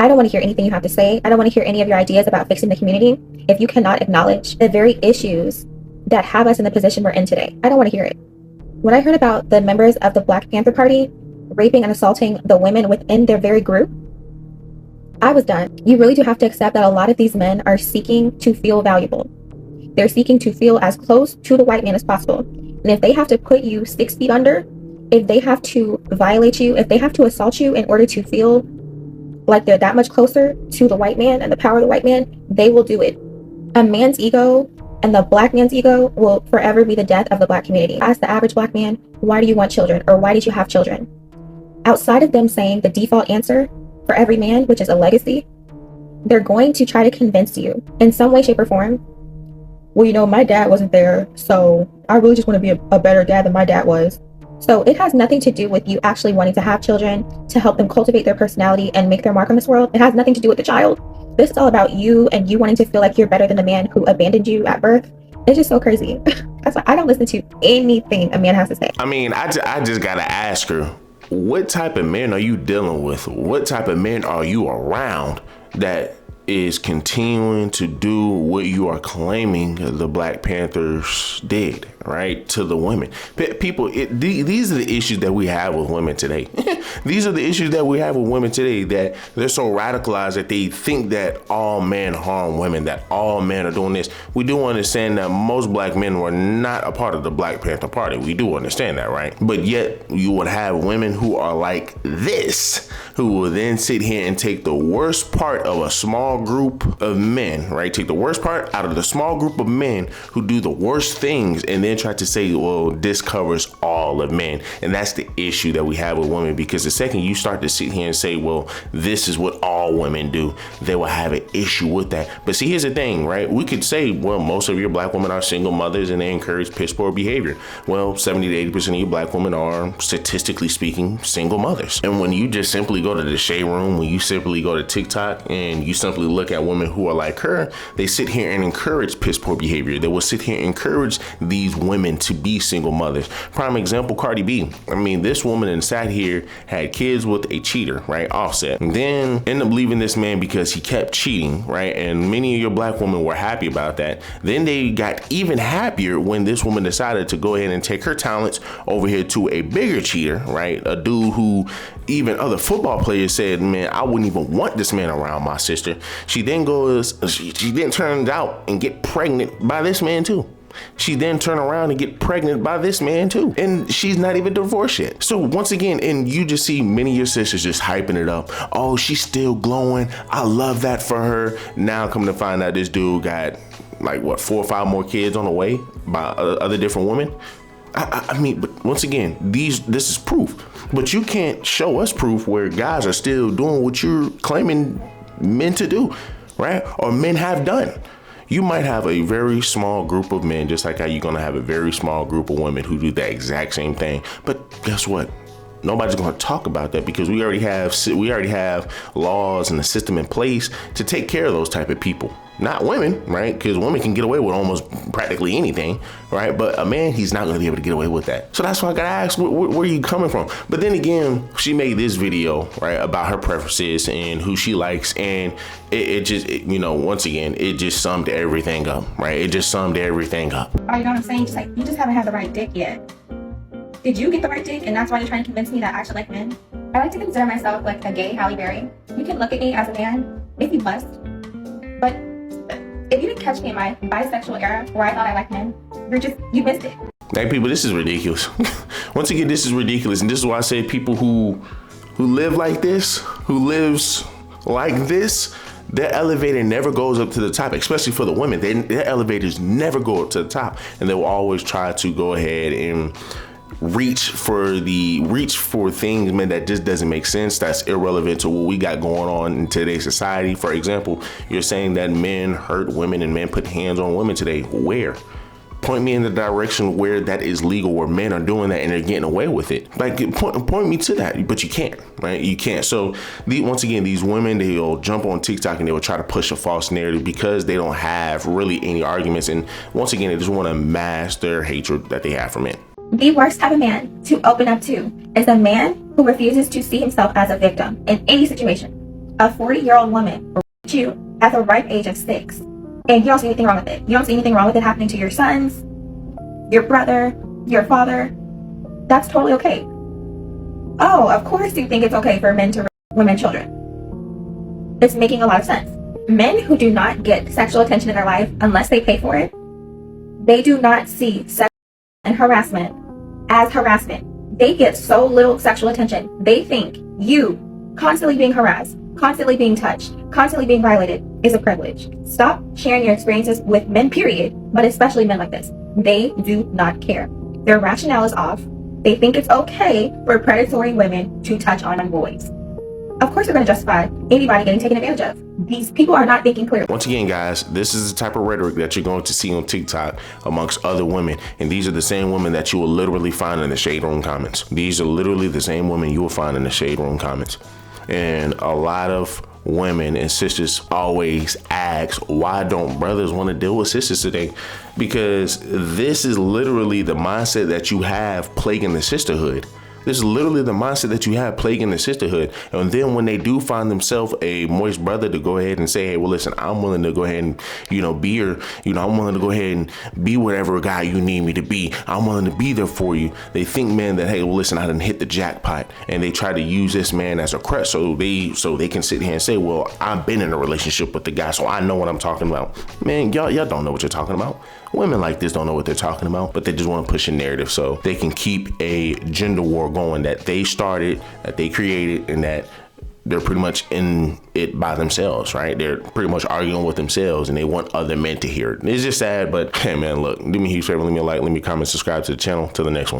I don't want to hear anything you have to say. I don't want to hear any of your ideas about fixing the community if you cannot acknowledge the very issues that have us in the position we're in today. I don't want to hear it. When I heard about the members of the Black Panther Party raping and assaulting the women within their very group, I was done. You really do have to accept that a lot of these men are seeking to feel valuable. They're seeking to feel as close to the white man as possible. And if they have to put you 6 feet under, if they have to violate you, if they have to assault you in order to feel like they're that much closer to the white man and the power of the white man, they will do it. A man's ego and the Black man's ego will forever be the death of the Black community. Ask the average Black man, why do you want children? Or why did you have children? Outside of them saying the default answer for every man, which is a legacy, they're going to try to convince you in some way, shape, or form, well, you know, my dad wasn't there, so I really just want to be a better dad than my dad was. So it has nothing to do with you actually wanting to have children to help them cultivate their personality and make their mark on this world. It has nothing to do with the child. This is all about you and you wanting to feel like you're better than the man who abandoned you at birth. It's just so crazy. That's why I don't listen to anything a man has to say. I mean, I just gotta ask her, what type of men are you dealing with? What type of men are you around that is continuing to do what you are claiming the Black Panthers did, right, to the women? People, these are the issues that we have with women today. These are the issues that we have with women today, that they're so radicalized that they think that all men harm women, that all men are doing this. We do understand that most Black men were not a part of the Black Panther Party. We do understand that, right? But yet you would have women who are like this, who will then sit here and take the worst part of a small group of men, right? Take the worst part out of the small group of men who do the worst things and then try to say, well, this covers all of men. And that's the issue that we have with women, because the second you start to sit here and say, well, this is what all women do, they will have an issue with that. But see, here's the thing, right? We could say, well, most of your Black women are single mothers and they encourage piss poor behavior. Well, 70 to 80% of you Black women are, statistically speaking, single mothers. And when you just simply go to the shade room, when you simply go to TikTok and you simply look at women who are like her, they sit here and encourage piss poor behavior. They will sit here and encourage these women to be single mothers. Prime example, Cardi B. I mean, this woman and sat here, had kids with a cheater, right? Offset. And then ended up leaving this man because he kept cheating, right? And many of your Black women were happy about that. Then they got even happier when this woman decided to go ahead and take her talents over here to a bigger cheater, right? A dude who even other football players said, man, I wouldn't even want this man around my sister. She then turns out and get pregnant by this man too. She then turn around and get pregnant by this man too. And she's not even divorced yet. So once again, and you just see many of your sisters just hyping it up. Oh, she's still glowing. I love that for her. Now coming to find out this dude got like what, 4 or 5 more kids on the way by other different women. I mean, but once again, this is proof. But you can't show us proof where guys are still doing what you're claiming men to do, right? Or men have done. You might have a very small group of men, just like how you're gonna have a very small group of women who do the exact same thing. But guess what? Nobody's going to talk about that because we already have laws and a system in place to take care of those type of people. Not women, right? Because women can get away with almost practically anything, right? But a man, he's not going to be able to get away with that. So that's why I got to ask, where are you coming from? But then again, she made this video, right, about her preferences and who she likes. And it just, once again, it just summed everything up, right? It just summed everything up. Oh, you know what I'm saying? Just like, you just haven't had the right dick yet. Did you get the right dick and that's why you're trying to convince me that I actually like men? I like to consider myself like a gay Halle Berry. You can look at me as a man if you must, but if you didn't catch me in my bisexual era where I thought I liked men, you missed it. Hey people, this is ridiculous. Once again, this is ridiculous. And this is why I say people who live like this, who lives like this, their elevator never goes up to the top, especially for the women. Their elevators never go up to the top, and they will always try to go ahead and reach for things, man, that just doesn't make sense. That's irrelevant to what we got going on in today's society. For example, you're saying that men hurt women and men put hands on women today. Where? Point me in the direction where that is legal, where men are doing that and they're getting away with it. Like, point me to that, but you can't, right? You can't. So once again, these women, they'll jump on TikTok and they will try to push a false narrative because they don't have really any arguments. And once again, they just want to mask their hatred that they have for men. The worst type of man to open up to is a man who refuses to see himself as a victim in any situation. A 40-year-old woman raped you at the ripe age of 6, and you don't see anything wrong with it. You don't see anything wrong with it happening to your sons, your brother, your father. That's totally okay. Oh, of course you think it's okay for men to rape women and children. It's making a lot of sense. Men who do not get sexual attention in their life unless they pay for it, they do not see sex and harassment as harassment. They get so little sexual attention. They think you constantly being harassed, constantly being touched, constantly being violated is a privilege. Stop sharing your experiences with men, period, but especially men like this. They do not care. Their rationale is off. They think it's okay for predatory women to touch on boys. Of course they're going to justify anybody getting taken advantage of. These people are not thinking clearly. Once again, guys, this is the type of rhetoric that you're going to see on TikTok amongst other women. And these are the same women that you will literally find in the shade room comments. These are literally the same women you will find in the shade room comments. And a lot of women and sisters always ask, why don't brothers want to deal with sisters today? Because this is literally the mindset that you have plaguing the sisterhood. This is literally the mindset that you have plaguing the sisterhood. And then when they do find themselves a moist brother to go ahead and say, hey, well, listen, I'm willing to go ahead and, be your, I'm willing to go ahead and be whatever guy you need me to be. I'm willing to be there for you. They think, man, that, hey, well, listen, I done hit the jackpot. And they try to use this man as a crutch so they can sit here and say, well, I've been in a relationship with the guy, so I know what I'm talking about. Man, y'all don't know what you're talking about. Women like this don't know what they're talking about, but they just want to push a narrative so they can keep a gender war going that they started, that they created, and that they're pretty much in it by themselves, right? They're pretty much arguing with themselves and they want other men to hear it. It's just sad, but hey man, look, do me a huge favor, leave me a like, leave me a comment, subscribe to the channel. Till the next one.